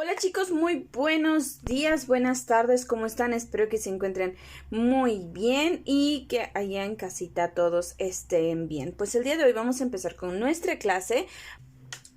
Hola chicos, muy buenos días, buenas tardes, ¿cómo están? Espero que se encuentren muy bien y que allá en casita todos estén bien. Pues el día de hoy vamos a empezar con nuestra clase.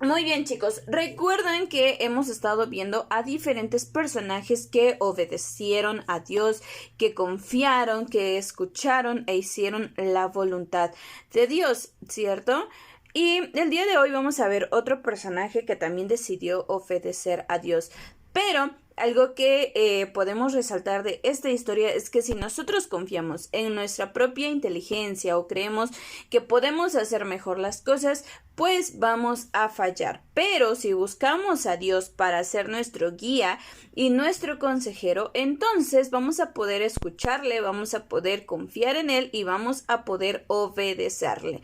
Muy bien chicos, recuerden que hemos estado viendo a diferentes personajes que obedecieron a Dios, que confiaron, que escucharon e hicieron la voluntad de Dios, ¿cierto? Y el día de hoy vamos a ver otro personaje que también decidió obedecer a Dios. Pero algo que podemos resaltar de esta historia es que si nosotros confiamos en nuestra propia inteligencia o creemos que podemos hacer mejor las cosas, pues vamos a fallar. Pero si buscamos a Dios para ser nuestro guía y nuestro consejero, entonces vamos a poder escucharle, vamos a poder confiar en él y vamos a poder obedecerle.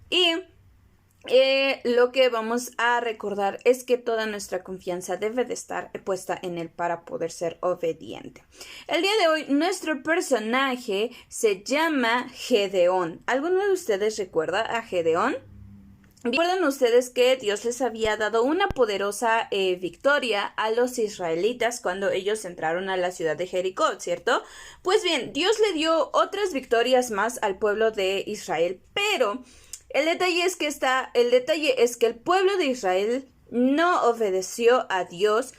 Y lo que vamos a recordar es que toda nuestra confianza debe de estar puesta en él para poder ser obediente. El día de hoy nuestro personaje se llama Gedeón. ¿Alguno de ustedes recuerda a Gedeón? Recuerdan ustedes que Dios les había dado una poderosa victoria a los israelitas cuando ellos entraron a la ciudad de Jericó, ¿cierto? Pues bien, Dios le dio otras victorias más al pueblo de Israel, pero el detalle es que el pueblo de Israel no obedeció a Dios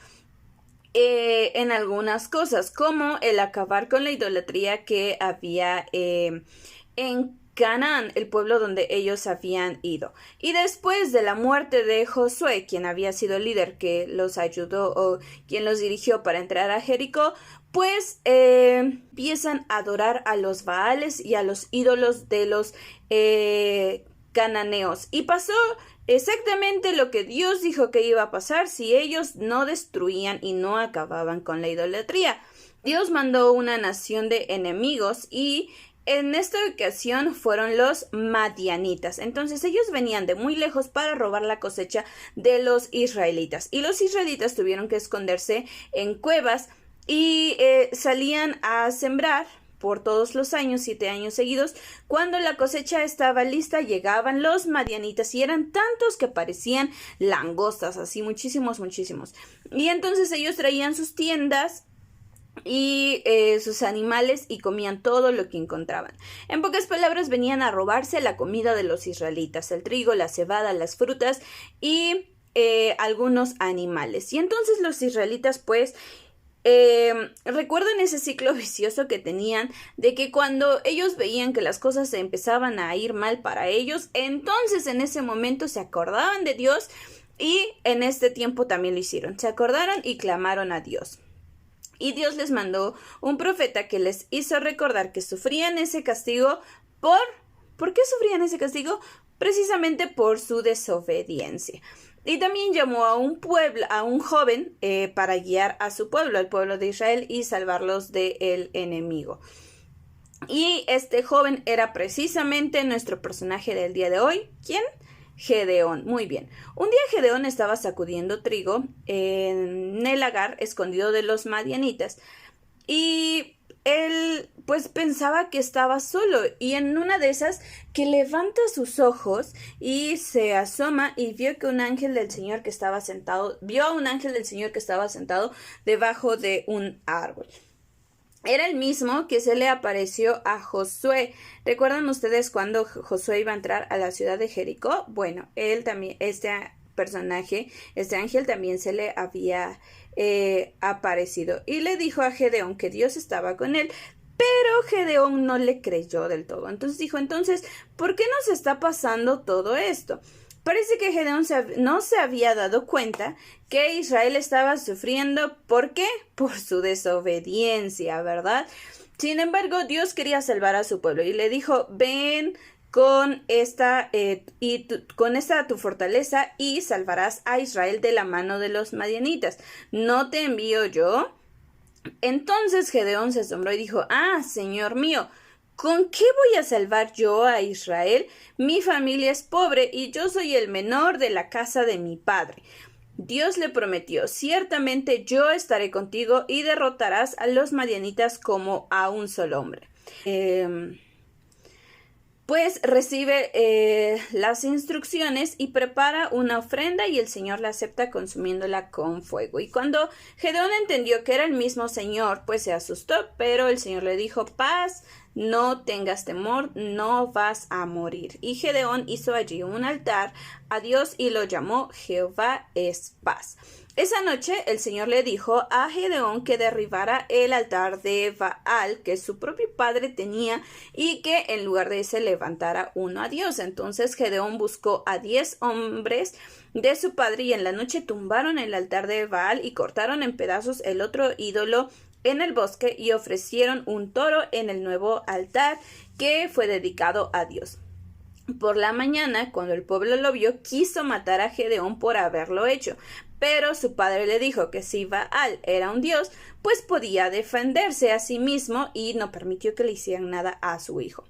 en algunas cosas, como el acabar con la idolatría que había en Canaán, el pueblo donde ellos habían ido. Y después de la muerte de Josué, quien había sido el líder que los ayudó o quien los dirigió para entrar a Jericó, pues empiezan a adorar a los Baales y a los ídolos de los cananeos. Y pasó exactamente lo que Dios dijo que iba a pasar si ellos no destruían y no acababan con la idolatría. Dios mandó una nación de enemigos y en esta ocasión fueron los madianitas. Entonces ellos venían de muy lejos para robar la cosecha de los israelitas. Y los israelitas tuvieron que esconderse en cuevas y salían a sembrar por todos los años, 7 años seguidos. Cuando la cosecha estaba lista, llegaban los madianitas y eran tantos que parecían langostas, así muchísimos. Y entonces ellos traían sus tiendas y sus animales y comían todo lo que encontraban. En pocas palabras, venían a robarse la comida de los israelitas, el trigo, la cebada, las frutas y algunos animales. Y entonces los israelitas pues recuerdan ese ciclo vicioso que tenían de que cuando ellos veían que las cosas se empezaban a ir mal para ellos, entonces en ese momento se acordaban de Dios y en este tiempo también lo hicieron. Se acordaron y clamaron a Dios. Y Dios les mandó un profeta que les hizo recordar que sufrían ese castigo ¿Por qué sufrían ese castigo? Precisamente por su desobediencia. Y también llamó a un joven para guiar a su pueblo, al pueblo de Israel, y salvarlos del enemigo. Y este joven era precisamente nuestro personaje del día de hoy. ¿Quién? Gedeón. Muy bien. Un día Gedeón estaba sacudiendo trigo en el lagar escondido de los madianitas y él pues pensaba que estaba solo y en una de esas que levanta sus ojos y se asoma y vio a un ángel del Señor que estaba sentado debajo de un árbol. Era el mismo que se le apareció a Josué. ¿Recuerdan ustedes cuando Josué iba a entrar a la ciudad de Jericó? Bueno, él también, este ángel también se le había aparecido. Y le dijo a Gedeón que Dios estaba con él. Pero Gedeón no le creyó del todo. Entonces dijo, ¿por qué nos está pasando todo esto? Parece que Gedeón no se había dado cuenta que Israel estaba sufriendo. ¿Por qué? Por su desobediencia, ¿verdad? Sin embargo, Dios quería salvar a su pueblo y le dijo, ven con esta tu fortaleza y salvarás a Israel de la mano de los madianitas. ¿No te envío yo? Entonces Gedeón se asombró y dijo, Señor mío, ¿con qué voy a salvar yo a Israel? Mi familia es pobre y yo soy el menor de la casa de mi padre. Dios le prometió, ciertamente yo estaré contigo y derrotarás a los madianitas como a un solo hombre. pues recibe las instrucciones y prepara una ofrenda y el Señor la acepta consumiéndola con fuego. Y cuando Gedeón entendió que era el mismo Señor, pues se asustó, pero el Señor le dijo: paz, no tengas temor, no vas a morir. Y Gedeón hizo allí un altar a Dios y lo llamó Jehová es paz. Esa noche el Señor le dijo a Gedeón que derribara el altar de Baal que su propio padre tenía y que en lugar de ese levantara uno a Dios. Entonces Gedeón buscó a 10 hombres de su padre y en la noche tumbaron el altar de Baal y cortaron en pedazos el otro ídolo en el bosque y ofrecieron un toro en el nuevo altar que fue dedicado a Dios. Por la mañana, cuando el pueblo lo vio, quiso matar a Gedeón por haberlo hecho, pero su padre le dijo que si Baal era un dios, pues podía defenderse a sí mismo y no permitió que le hicieran nada a su hijo.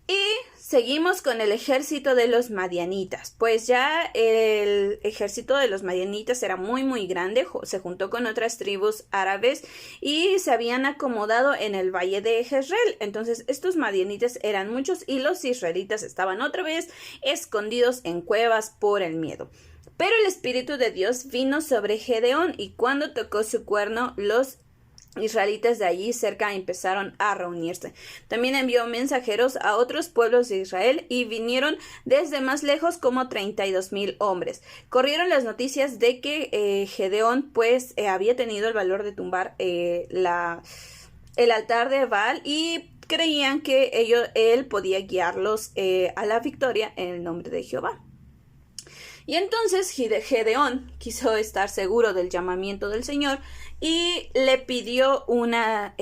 Y seguimos con el ejército de los madianitas, pues ya el ejército de los madianitas era muy grande, se juntó con otras tribus árabes y se habían acomodado en el valle de Jezreel. Entonces estos madianitas eran muchos y los israelitas estaban otra vez escondidos en cuevas por el miedo. Pero el Espíritu de Dios vino sobre Gedeón y cuando tocó su cuerno, los israelitas de allí cerca empezaron a reunirse. También envió mensajeros a otros pueblos de Israel y vinieron desde más lejos como 32,000 hombres. Corrieron las noticias de que Gedeón pues había tenido el valor de tumbar el altar de Baal y creían que él podía guiarlos a la victoria en el nombre de Jehová. Y entonces Gedeón quiso estar seguro del llamamiento del Señor y le pidió una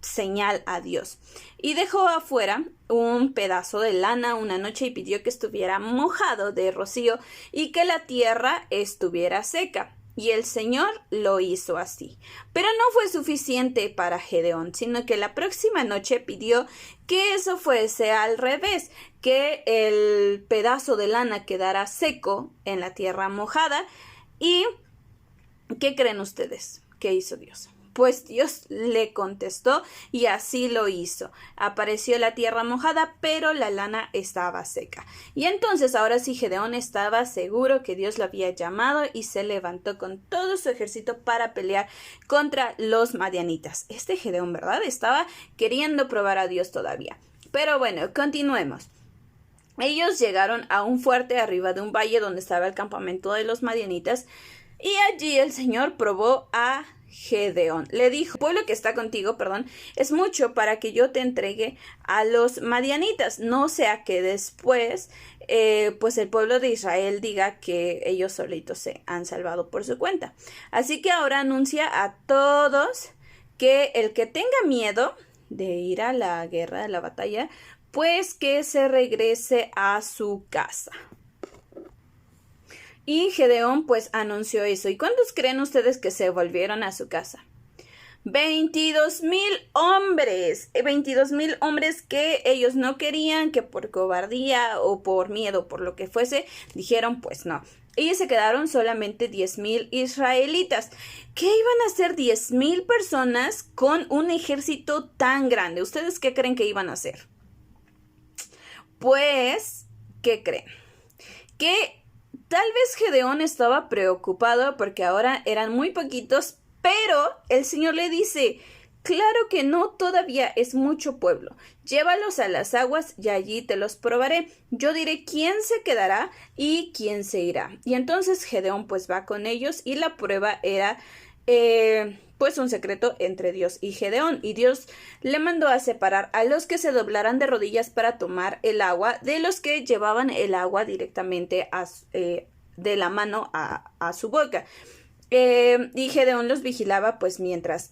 señal a Dios. Y dejó afuera un pedazo de lana una noche y pidió que estuviera mojado de rocío y que la tierra estuviera seca. Y el Señor lo hizo así. Pero no fue suficiente para Gedeón, sino que la próxima noche pidió que eso fuese al revés, que el pedazo de lana quedara seco en la tierra mojada. ¿Y qué creen ustedes? ¿Qué hizo Dios? Pues Dios le contestó y así lo hizo. Apareció la tierra mojada, pero la lana estaba seca. Y entonces ahora sí Gedeón estaba seguro que Dios lo había llamado y se levantó con todo su ejército para pelear contra los madianitas. Este Gedeón, ¿verdad? Estaba queriendo probar a Dios todavía. Pero bueno, continuemos. Ellos llegaron a un fuerte arriba de un valle donde estaba el campamento de los madianitas y allí el Señor probó a Gedeón. Le dijo: el pueblo que está contigo, es mucho para que yo te entregue a los madianitas, no sea que después pues el pueblo de Israel diga que ellos solitos se han salvado por su cuenta. Así que ahora anuncia a todos que el que tenga miedo de ir a la guerra, a la batalla, pues que se regrese a su casa. Y Gedeón pues anunció eso. ¿Y cuántos creen ustedes que se volvieron a su casa? 22,000 hombres. 22,000 hombres que ellos no querían, que por cobardía o por miedo, por lo que fuese, dijeron pues no. Ellos se quedaron solamente 10,000 israelitas. ¿Qué iban a hacer 10,000 personas con un ejército tan grande? ¿Ustedes qué creen que iban a hacer? Pues, ¿qué creen? Que tal vez Gedeón estaba preocupado porque ahora eran muy poquitos, pero el Señor le dice: claro que no, todavía es mucho pueblo. Llévalos a las aguas y allí te los probaré. Yo diré quién se quedará y quién se irá. Y entonces Gedeón pues va con ellos y la prueba era pues un secreto entre Dios y Gedeón. Y Dios le mandó a separar a los que se doblaran de rodillas para tomar el agua de los que llevaban el agua directamente de la mano a su boca. Y Gedeón los vigilaba pues mientras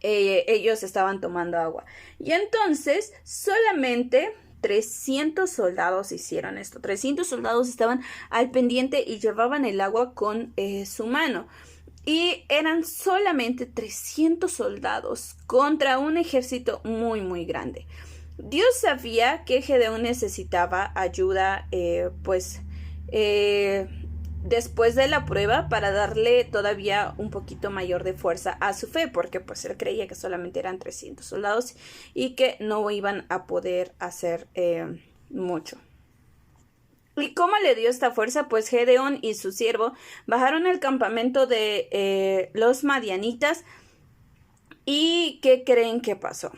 ellos estaban tomando agua. Y entonces solamente 300 soldados hicieron esto. 300 soldados estaban al pendiente y llevaban el agua con su mano. Y eran solamente 300 soldados contra un ejército muy grande. Dios sabía que Gedeón necesitaba ayuda, después de la prueba para darle todavía un poquito mayor de fuerza a su fe, porque pues él creía que solamente eran 300 soldados y que no iban a poder hacer mucho. ¿Y cómo le dio esta fuerza? Pues Gedeón y su siervo bajaron al campamento de los madianitas. ¿Y qué creen que pasó?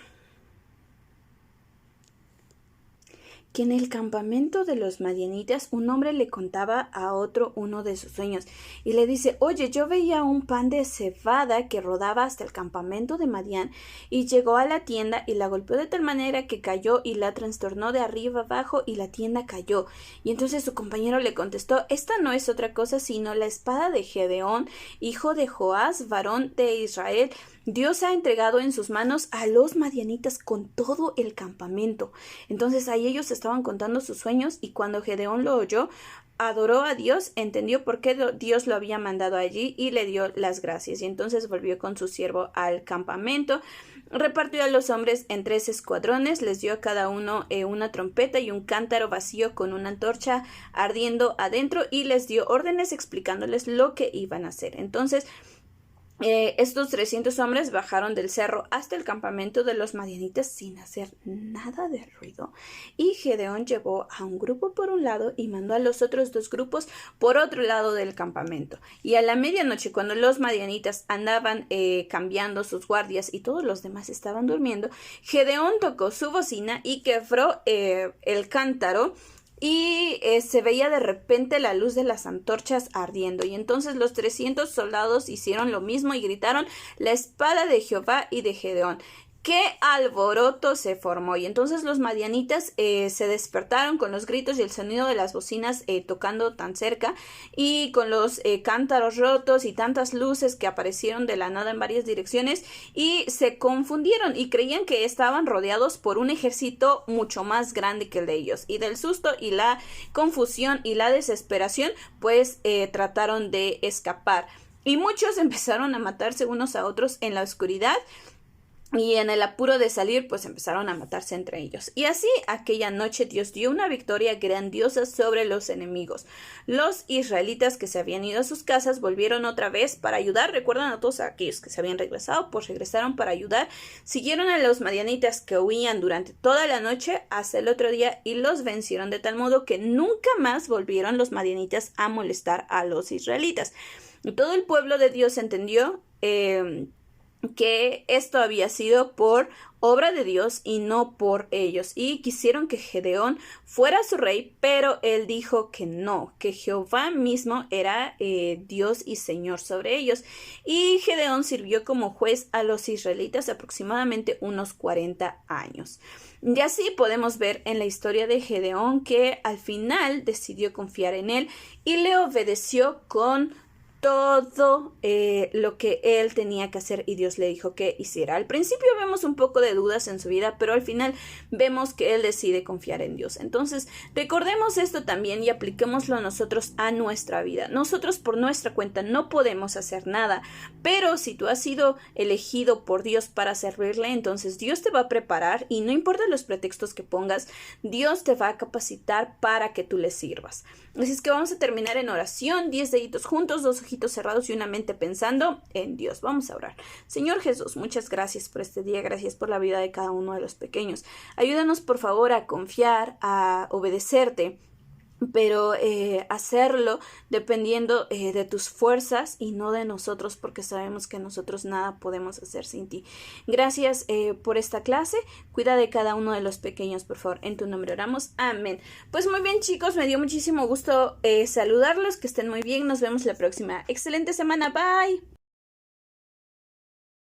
Que en el campamento de los madianitas un hombre le contaba a otro uno de sus sueños y le dice: oye, yo veía un pan de cebada que rodaba hasta el campamento de Madián y llegó a la tienda y la golpeó de tal manera que cayó y la trastornó de arriba abajo y la tienda cayó. Y entonces su compañero le contestó: esta no es otra cosa sino la espada de Gedeón, hijo de Joás, varón de Israel. Dios ha entregado en sus manos a los madianitas con todo el campamento. Entonces ahí ellos estaban contando sus sueños y cuando Gedeón lo oyó, adoró a Dios, entendió por qué Dios lo había mandado allí y le dio las gracias. Y entonces volvió con su siervo al campamento, repartió a los hombres en 3 escuadrones, les dio a cada uno una trompeta y un cántaro vacío con una antorcha ardiendo adentro y les dio órdenes explicándoles lo que iban a hacer. Entonces estos 300 hombres bajaron del cerro hasta el campamento de los madianitas sin hacer nada de ruido. Y Gedeón llevó a un grupo por un lado y mandó a los otros 2 grupos por otro lado del campamento. Y a la medianoche, cuando los madianitas andaban cambiando sus guardias y todos los demás estaban durmiendo, Gedeón tocó su bocina y quebró el cántaro. Y se veía de repente la luz de las antorchas ardiendo. Y entonces los 300 soldados hicieron lo mismo y gritaron: la espada de Jehová y de Gedeón. ¡Qué alboroto se formó! Y entonces los madianitas se despertaron con los gritos y el sonido de las bocinas tocando tan cerca y con los cántaros rotos y tantas luces que aparecieron de la nada en varias direcciones y se confundieron y creían que estaban rodeados por un ejército mucho más grande que el de ellos. Y del susto y la confusión y la desesperación, pues trataron de escapar. Y muchos empezaron a matarse unos a otros en la oscuridad. Y en el apuro de salir, pues empezaron a matarse entre ellos. Y así, aquella noche Dios dio una victoria grandiosa sobre los enemigos. Los israelitas que se habían ido a sus casas volvieron otra vez para ayudar. Recuerdan a todos aquellos que se habían regresado, pues regresaron para ayudar. Siguieron a los madianitas que huían durante toda la noche hasta el otro día y los vencieron de tal modo que nunca más volvieron los madianitas a molestar a los israelitas. Y todo el pueblo de Dios entendió que esto había sido por obra de Dios y no por ellos, y quisieron que Gedeón fuera su rey, pero él dijo que no, que Jehová mismo era Dios y Señor sobre ellos, y Gedeón sirvió como juez a los israelitas aproximadamente unos 40 años. Y así podemos ver en la historia de Gedeón que al final decidió confiar en él y le obedeció con todo lo que él tenía que hacer y Dios le dijo que hiciera. Al principio vemos un poco de dudas en su vida, pero al final vemos que él decide confiar en Dios. Entonces, recordemos esto también y apliquémoslo nosotros a nuestra vida. Nosotros por nuestra cuenta no podemos hacer nada, pero si tú has sido elegido por Dios para servirle, entonces Dios te va a preparar y no importa los pretextos que pongas, Dios te va a capacitar para que tú le sirvas. Así es que vamos a terminar en oración, 10 deditos juntos, 2 ojitos cerrados y una mente pensando en Dios. Vamos a orar. Señor Jesús, muchas gracias por este día, gracias por la vida de cada uno de los pequeños. Ayúdanos por favor a confiar, a obedecerte, pero hacerlo dependiendo de tus fuerzas y no de nosotros, porque sabemos que nosotros nada podemos hacer sin ti. Gracias por esta clase. Cuida de cada uno de los pequeños, por favor. En tu nombre oramos. Amén. Pues muy bien, chicos, me dio muchísimo gusto saludarlos. Que estén muy bien. Nos vemos la próxima. Excelente semana. Bye.